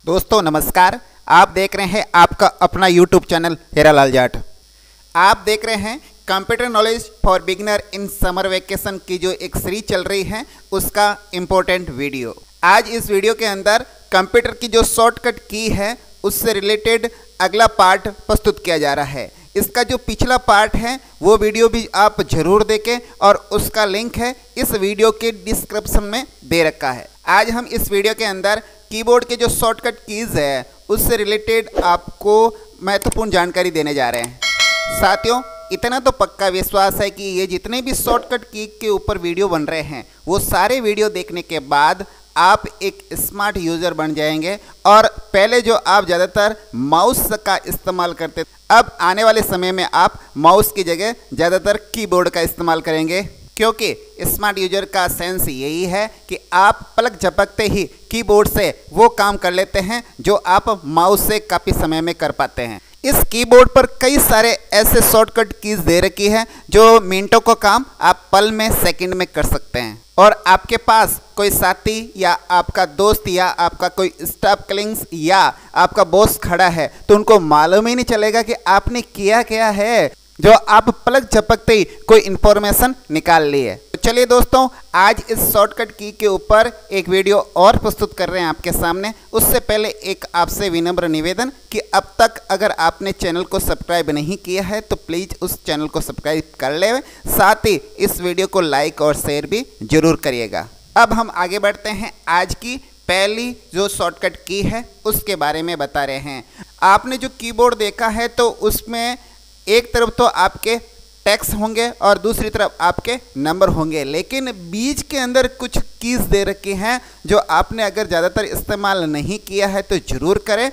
दोस्तों नमस्कार। आप देख रहे हैं आपका अपना YouTube चैनल हीरालाल जाट। आप देख रहे हैं computer knowledge for beginner in summer vacation की जो एक सीरीज चल रही है उसका इम्पोर्टेंट वीडियो। आज इस वीडियो के अंदर कंप्यूटर की जो शॉर्टकट की है उससे रिलेटेड अगला पार्ट प्रस्तुत किया जा रहा है। इसका जो पिछला पार्ट है वो वीडियो भी आप जरूर देखें और उसका लिंक है इस वीडियो के डिस्क्रिप्शन में दे रखा है। आज हम इस वीडियो के अंदर कीबोर्ड के जो शॉर्टकट कीज़ है उससे रिलेटेड आपको महत्वपूर्ण जानकारी देने जा रहे हैं। साथियों, इतना तो पक्का विश्वास है कि ये जितने भी शॉर्टकट की के ऊपर वीडियो बन रहे हैं वो सारे वीडियो देखने के बाद आप एक स्मार्ट यूज़र बन जाएंगे और पहले जो आप ज़्यादातर माउस का इस्तेमाल करते अब आने वाले समय में आप माउस की जगह ज़्यादातर कीबोर्ड का इस्तेमाल करेंगे, क्योंकि स्मार्ट यूजर का सेंस यही है कि आप पलक झपकते ही कीबोर्ड से वो काम कर लेते हैं जो आप माउस से काफ़ी समय में कर पाते हैं। इस कीबोर्ड पर कई सारे ऐसे शॉर्टकट कीज दे रखी है जो मिनटों का काम आप पल में सेकंड में कर सकते हैं। और आपके पास कोई साथी या आपका दोस्त या आपका कोई स्टाफ कलीग्स या आपका बॉस खड़ा है तो उनको मालूम ही नहीं चलेगा कि आपने किया क्या है, जो आप पलक झपकते ही कोई इंफॉर्मेशन निकाल ली है। तो चलिए दोस्तों, आज इस शॉर्टकट की के ऊपर एक वीडियो और प्रस्तुत कर रहे हैं आपके सामने। उससे पहले एक आपसे विनम्र निवेदन कि अब तक अगर आपने चैनल को सब्सक्राइब नहीं किया है तो प्लीज़ उस चैनल को सब्सक्राइब कर ले, साथ ही इस वीडियो को लाइक और शेयर भी जरूर करिएगा। अब हम आगे बढ़ते हैं। आज की पहली जो शॉर्टकट की है उसके बारे में बता रहे हैं। आपने जो कीबोर्ड देखा है तो उसमें एक तरफ तो आपके टेक्स्ट होंगे और दूसरी तरफ आपके नंबर होंगे, लेकिन बीच के अंदर कुछ कीज दे रखी हैं जो आपने अगर ज़्यादातर इस्तेमाल नहीं किया है तो ज़रूर करें।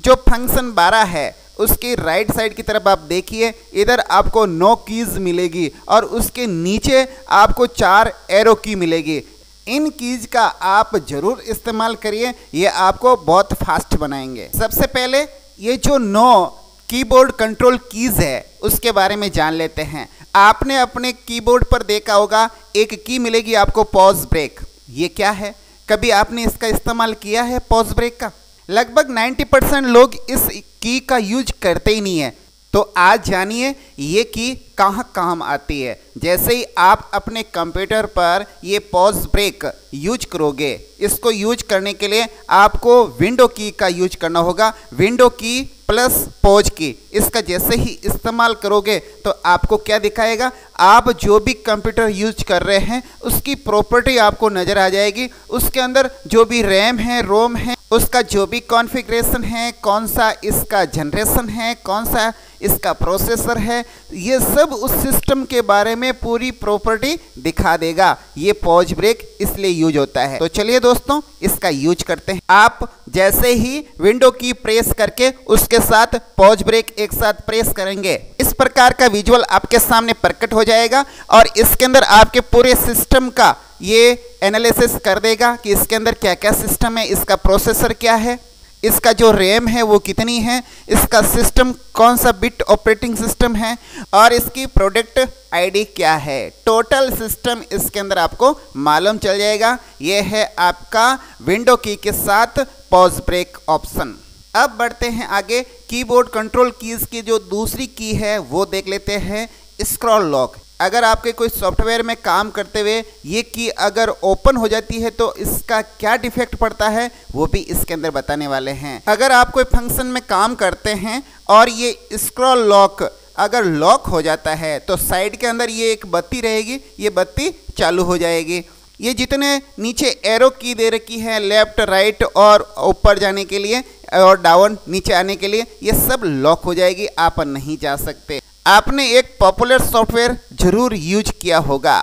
जो फंक्शन 12 है उसकी राइट साइड की तरफ आप देखिए, इधर आपको 9 कीज मिलेगी और उसके नीचे आपको 4 एरो की मिलेगी। इन कीज का आप ज़रूर इस्तेमाल करिए, ये आपको बहुत फास्ट बनाएंगे। सबसे पहले ये जो 9 कीबोर्ड कंट्रोल कीज है उसके बारे में जान लेते हैं। आपने अपने कीबोर्ड पर देखा होगा एक की मिलेगी आपको पॉज ब्रेक। ये क्या है? कभी आपने इसका इस्तेमाल किया है पॉज ब्रेक का? लगभग 90% लोग इस की का यूज करते ही नहीं है। तो आज जानिए ये की कहाँ काम आती है। जैसे ही आप अपने कंप्यूटर पर ये पॉज ब्रेक यूज करोगे, इसको यूज करने के लिए आपको विंडो की का यूज करना होगा। विंडो की प्लस पॉज की, इसका जैसे ही इस्तेमाल करोगे तो आपको क्या दिखाएगा, आप जो भी कंप्यूटर यूज कर रहे हैं उसकी प्रॉपर्टी आपको नज़र आ जाएगी। उसके अंदर जो भी रैम है, रोम है, उसका जो भी कॉन्फ़िगरेशन है, कौन सा इसका जनरेशन है, कौन सा इसका प्रोसेसर है, ये सब उस सिस्टम के बारे में पूरी प्रॉपर्टी दिखा देगा। ये पॉज ब्रेक इसलिए यूज होता है। तो चलिए दोस्तों इसका यूज करते हैं। आप जैसे ही विंडो की प्रेस करके उसके साथ पॉज ब्रेक एक साथ प्रेस करेंगे, इस प्रकार का विजुअल आपके सामने प्रकट हो जाएगा और इसके अंदर आपके पूरे सिस्टम का ये एनालिसिस कर देगा कि इसके अंदर क्या क्या सिस्टम है, इसका प्रोसेसर क्या है, इसका जो रैम है वो कितनी है, इसका सिस्टम कौन सा बिट ऑपरेटिंग सिस्टम है और इसकी प्रोडक्ट आईडी क्या है। टोटल सिस्टम इसके अंदर आपको मालूम चल जाएगा। ये है आपका विंडो की के साथ पॉज ब्रेक ऑप्शन। अब बढ़ते हैं आगे। कीबोर्ड कंट्रोल कीज की जो दूसरी की है वो देख लेते हैं, स्क्रॉल लॉक। अगर आपके कोई सॉफ्टवेयर में काम करते हुए ये की अगर ओपन हो जाती है तो इसका क्या डिफेक्ट पड़ता है वो भी इसके अंदर बताने वाले हैं। अगर आप कोई फंक्शन में काम करते हैं और ये स्क्रॉल लॉक अगर लॉक हो जाता है तो साइड के अंदर ये एक बत्ती रहेगी, ये बत्ती चालू हो जाएगी। ये जितने नीचे एरो की दे रखी है, लेफ्ट राइट और ऊपर जाने के लिए और डाउन नीचे आने के लिए, ये सब लॉक हो जाएगी, आप नहीं जा सकते। आपने एक पॉपुलर सॉफ्टवेयर जरूर यूज किया होगा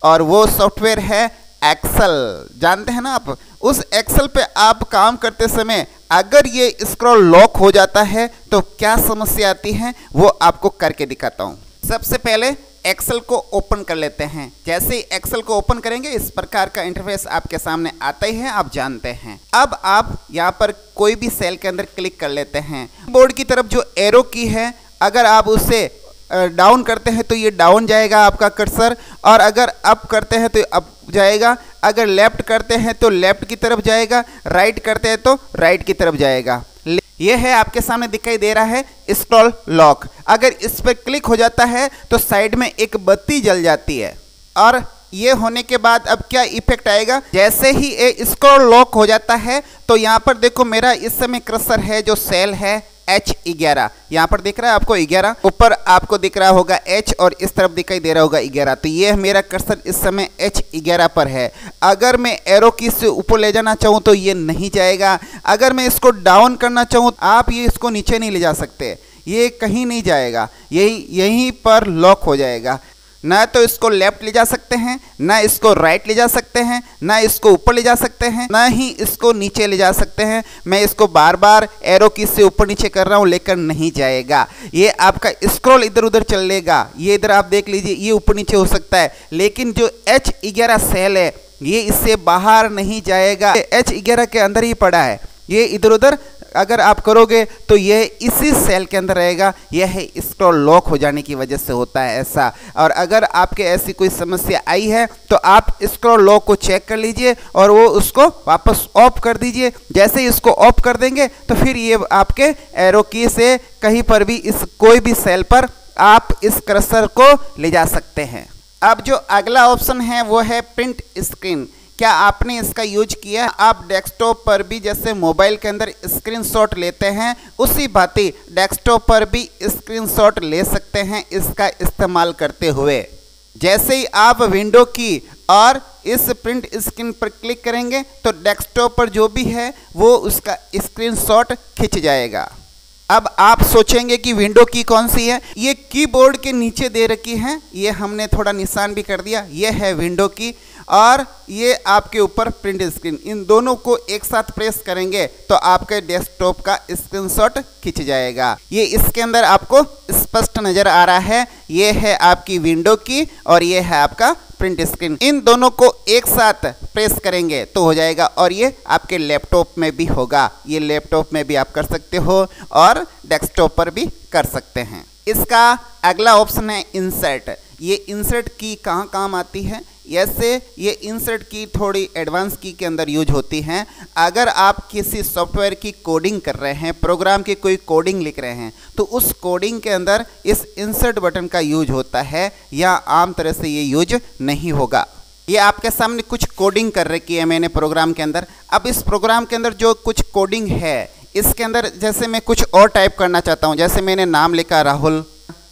और वो सॉफ्टवेयर है एक्सेल। जानते हैं ना आप? उस एक्सेल पे आप काम करते समय अगर ये स्क्रॉल लॉक हो जाता है तो क्या समस्या आती है वो आपको करके दिखाता हूँ। सबसे पहले एक्सेल को ओपन कर लेते हैं। जैसे ही एक्सेल को ओपन करेंगे इस प्रकार का इंटरफेस आपके सामने आता ही है, आप जानते हैं। अब आप यहाँ पर कोई भी सेल के अंदर क्लिक कर लेते हैं। बोर्ड की तरफ जो एरो की है अगर आप उससे डाउन करते हैं तो ये डाउन जाएगा आपका कर्सर, और अगर अप करते हैं तो अब जाएगा, अगर लेफ्ट करते हैं तो लेफ्ट की तरफ जाएगा, राइट करते हैं तो राइट की तरफ जाएगा। ये है आपके सामने दिखाई दे रहा है स्क्रॉल लॉक। अगर इस पर क्लिक हो जाता है तो साइड में एक बत्ती जल जाती है। और ये होने के बाद अब क्या इफेक्ट आएगा, जैसे ही ये स्क्रॉल लॉक हो जाता है तो यहाँ पर देखो मेरा इस समय कर्सर है जो सेल है H11, यहाँ पर दिख रहा है आपको 11, ऊपर आपको दिख रहा होगा H और इस तरफ दिखाई दे रहा होगा 11। तो ये मेरा कर्सर इस समय H11 पर है। अगर मैं एरो की से ऊपर ले जाना चाहूँ तो ये नहीं जाएगा। अगर मैं इसको डाउन करना चाहूँ, आप ये इसको नीचे नहीं ले जा सकते, ये कहीं नहीं जाएगा, यहीं पर लॉक हो जाएगा। ना तो इसको लेफ्ट ले जा सकते हैं, ना इसको राइट ले जा सकते हैं, ना इसको ऊपर ले जा सकते हैं, ना ही इसको नीचे ले जा सकते हैं। मैं इसको बार बार एरो की से ऊपर नीचे कर रहा हूँ लेकर नहीं जाएगा। ये आपका स्क्रॉल इधर उधर चलेगा, ये इधर आप देख लीजिए, ये ऊपर नीचे हो सकता है, लेकिन जो H11 सेल है ये इससे बाहर नहीं जाएगा, H11 के अंदर ही पड़ा है। ये इधर उधर अगर आप करोगे तो यह इसी सेल के अंदर रहेगा। यह है स्क्रॉल लॉक हो जाने की वजह से होता है ऐसा। और अगर आपके ऐसी कोई समस्या आई है तो आप स्क्रॉल लॉक को चेक कर लीजिए और वो उसको वापस ऑफ कर दीजिए। जैसे ही इसको ऑफ कर देंगे तो फिर ये आपके एरो की से कहीं पर भी इस कोई भी सेल पर आप इस कर्सर को ले जा सकते हैं। अब जो अगला ऑप्शन है वो है प्रिंट स्क्रीन। क्या आपने इसका यूज किया? आप डेस्कटॉप पर भी जैसे मोबाइल के अंदर स्क्रीनशॉट लेते हैं उसी भांति डेस्कटॉप पर भी स्क्रीनशॉट ले सकते हैं इसका इस्तेमाल करते हुए। जैसे ही आप विंडो की और इस प्रिंट स्क्रीन पर क्लिक करेंगे तो डेस्कटॉप पर जो भी है वो उसका स्क्रीनशॉट खिंच जाएगा। अब आप सोचेंगे कि विंडो की कौन सी है, ये कीबोर्ड के नीचे दे रखी है, ये हमने थोड़ा निशान भी कर दिया, ये है विंडो की और ये आपके ऊपर प्रिंट स्क्रीन। इन दोनों को एक साथ प्रेस करेंगे तो आपके डेस्कटॉप का स्क्रीनशॉट खिंच जाएगा। ये इसके अंदर आपको स्पष्ट नजर आ रहा है, ये है आपकी विंडो की और ये है आपका प्रिंट स्क्रीन। इन दोनों को एक साथ प्रेस करेंगे तो हो जाएगा और ये आपके लैपटॉप में भी होगा। ये लैपटॉप में भी आप कर सकते हो और डेस्कटॉप पर भी कर सकते हैं। इसका अगला ऑप्शन है इंसर्ट। ये इंसर्ट की कहाँ काम आती है? ऐसे ये इंसर्ट की थोड़ी एडवांस की के अंदर यूज होती हैं। अगर आप किसी सॉफ्टवेयर की कोडिंग कर रहे हैं, प्रोग्राम की कोई कोडिंग लिख रहे हैं तो उस कोडिंग के अंदर इस इंसर्ट बटन का यूज होता है, या आम तरह से ये यूज नहीं होगा। ये आपके सामने कुछ कोडिंग कर रखी है मैंने प्रोग्राम के अंदर। अब इस प्रोग्राम के अंदर जो कुछ कोडिंग है इसके अंदर जैसे मैं कुछ और टाइप करना चाहता हूँ, जैसे मैंने नाम लिखा राहुल,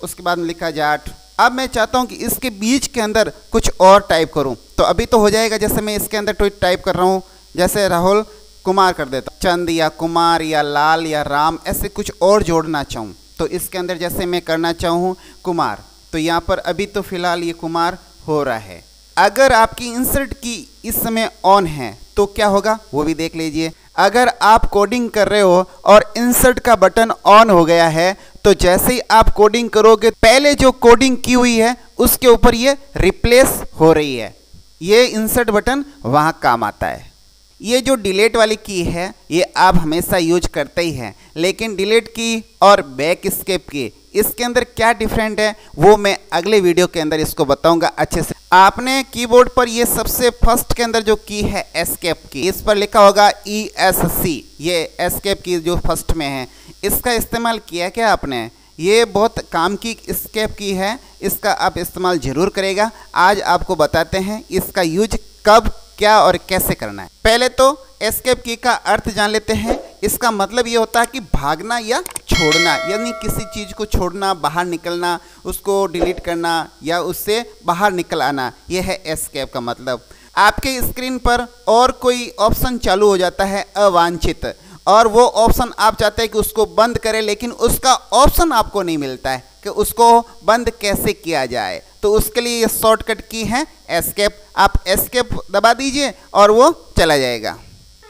उसके बाद लिखा जाट। अब मैं चाहता हूं कि इसके बीच के अंदर कुछ और टाइप करूं तो अभी तो हो जाएगा। जैसे मैं इसके अंदर कोई टाइप कर रहा हूं, जैसे राहुल कुमार कर देता हूं, चंद या कुमार या लाल या राम, ऐसे कुछ और जोड़ना चाहूं तो इसके अंदर जैसे मैं करना चाहूं कुमार, तो यहाँ पर अभी तो फिलहाल ये कुमार हो रहा है। अगर आपकी इंसर्ट की इस समय ऑन है तो क्या होगा वो भी देख लीजिए। अगर आप कोडिंग कर रहे हो और इंसर्ट का बटन ऑन हो गया है तो जैसे ही आप कोडिंग करोगे पहले जो कोडिंग की हुई है उसके ऊपर ये रिप्लेस हो रही है, ये इंसर्ट बटन वहां काम आता है। ये जो डिलीट वाली की है ये आप हमेशा यूज करते ही हैं, लेकिन डिलीट की और बैक एस्केप की इसके अंदर क्या डिफरेंट है वो मैं अगले वीडियो के अंदर इसको बताऊंगा अच्छे से। आपने कीबोर्ड पर ये सबसे फर्स्ट के अंदर जो की है एस्केप की, इस पर लिखा होगा ESC, ये एस्केप की जो फर्स्ट में है, इसका इस्तेमाल किया क्या आपने? ये बहुत काम की एस्केप की है, इसका आप इस्तेमाल जरूर करेगा। आज आपको बताते हैं इसका यूज कब, क्या और कैसे करना है। पहले तो एस्केप की का अर्थ जान लेते हैं। इसका मतलब ये होता है कि भागना या छोड़ना, यानी किसी चीज़ को छोड़ना, बाहर निकलना, उसको डिलीट करना या उससे बाहर निकल आना, यह है एस्केप का मतलब। आपके स्क्रीन पर और कोई ऑप्शन चालू हो जाता है अवांछित, और वो ऑप्शन आप चाहते हैं कि उसको बंद करें, लेकिन उसका ऑप्शन आपको नहीं मिलता है कि उसको बंद कैसे किया जाए। तो उसके लिए ये शॉर्टकट की है एस्केप। आप एस्केप दबा दीजिए और वो चला जाएगा।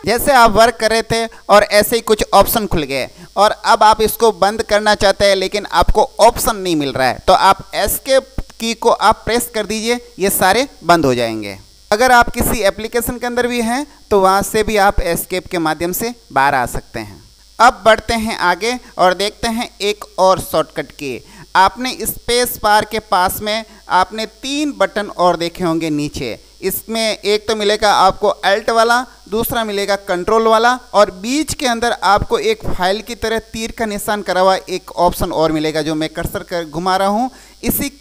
जैसे आप वर्क कर रहे थे और ऐसे ही कुछ ऑप्शन खुल गए और अब आप इसको बंद करना चाहते हैं लेकिन आपको ऑप्शन नहीं मिल रहा है, तो आप एस्केप की को आप प्रेस कर दीजिए, ये सारे बंद हो जाएंगे। अगर आप किसी एप्लीकेशन के अंदर भी हैं तो वहाँ से भी आप एस्केप के माध्यम से बाहर आ सकते हैं। अब बढ़ते हैं आगे और देखते हैं एक और शॉर्टकट की। आपने स्पेस बार के पास में आपने 3 बटन और देखे होंगे नीचे, इसमें एक तो मिलेगा आपको अल्ट वाला, दूसरा मिलेगा कंट्रोल वाला, और बीच के अंदर आपको एक फाइल की तरह तीर का निशान करा हुआ एक ऑप्शन और मिलेगा जो मैं कर्सर घुमा रहा हूँ। इसी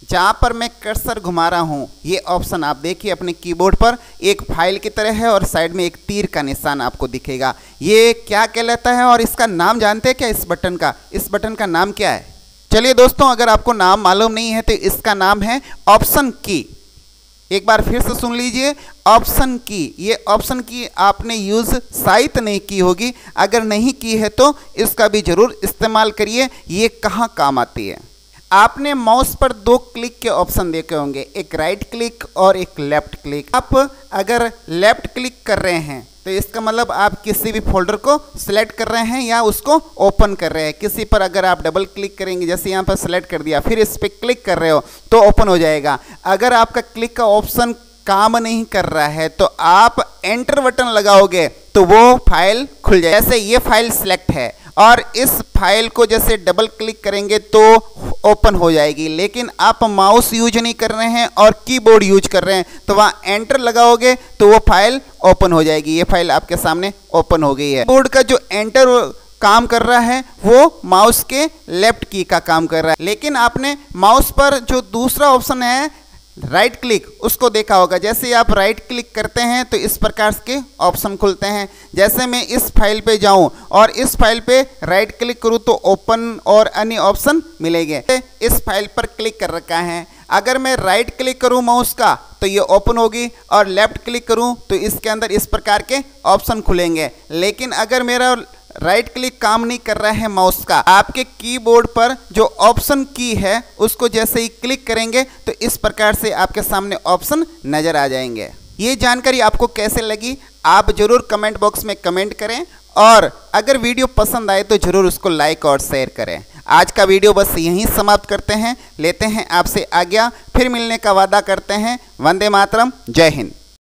जहाँ पर मैं कर्सर घुमा रहा हूँ ये ऑप्शन आप देखिए अपने कीबोर्ड पर एक फाइल की तरह है और साइड में एक तीर का निशान आपको दिखेगा। ये क्या कहलाता है और इसका नाम जानते हैं क्या? इस बटन का नाम क्या है? चलिए दोस्तों, अगर आपको नाम मालूम नहीं है तो इसका नाम है ऑप्शन की। एक बार फिर से सुन लीजिए, ऑप्शन की। ये ऑप्शन की आपने यूज़ शायद नहीं की होगी, अगर नहीं की है तो इसका भी ज़रूर इस्तेमाल करिए। ये कहाँ काम आती है? आपने माउस पर 2 क्लिक के ऑप्शन देखे होंगे, एक राइट क्लिक और एक लेफ्ट क्लिक। आप अगर लेफ्ट क्लिक कर रहे हैं तो इसका मतलब आप किसी भी फोल्डर को सिलेक्ट कर रहे हैं या उसको ओपन कर रहे हैं। किसी पर अगर आप डबल क्लिक करेंगे, जैसे यहाँ पर सिलेक्ट कर दिया, फिर इस पर क्लिक कर रहे हो तो ओपन हो जाएगा। अगर आपका क्लिक का ऑप्शन काम नहीं कर रहा है तो आप एंटर बटन लगाओगे तो वो फाइल खुल जाए। जैसे ये फाइल सिलेक्ट है और इस फाइल को जैसे डबल क्लिक करेंगे तो ओपन हो जाएगी, लेकिन आप माउस यूज नहीं कर रहे हैं और कीबोर्ड यूज कर रहे हैं तो वहाँ एंटर लगाओगे तो वो फाइल ओपन हो जाएगी। ये फाइल आपके सामने ओपन हो गई है। कीबोर्ड का जो एंटर काम कर रहा है वो माउस के लेफ्ट की का काम कर रहा है, लेकिन आपने माउस पर जो दूसरा ऑप्शन है राइट क्लिक उसको देखा होगा। जैसे आप राइट क्लिक करते हैं तो इस प्रकार के ऑप्शन खुलते हैं। जैसे मैं इस फाइल पे जाऊं और इस फाइल पे राइट क्लिक करूं तो ओपन और अन्य ऑप्शन मिलेंगे। इस फाइल पर क्लिक कर रखा है, अगर मैं राइट क्लिक करूं माउस का तो ये ओपन होगी और लेफ्ट क्लिक करूं तो इसके अंदर इस प्रकार के ऑप्शन खुलेंगे। लेकिन अगर मेरा राइट क्लिक काम नहीं कर रहा है माउस का, आपके कीबोर्ड पर जो ऑप्शन की है उसको जैसे ही क्लिक करेंगे तो इस प्रकार से आपके सामने ऑप्शन नजर आ जाएंगे। ये जानकारी आपको कैसे लगी आप जरूर कमेंट बॉक्स में कमेंट करें, और अगर वीडियो पसंद आए तो जरूर उसको लाइक और शेयर करें। आज का वीडियो बस यहीं समाप्त करते हैं, लेते हैं आपसे आज्ञा, फिर मिलने का वादा करते हैं। वंदे मातरम, जय हिंद।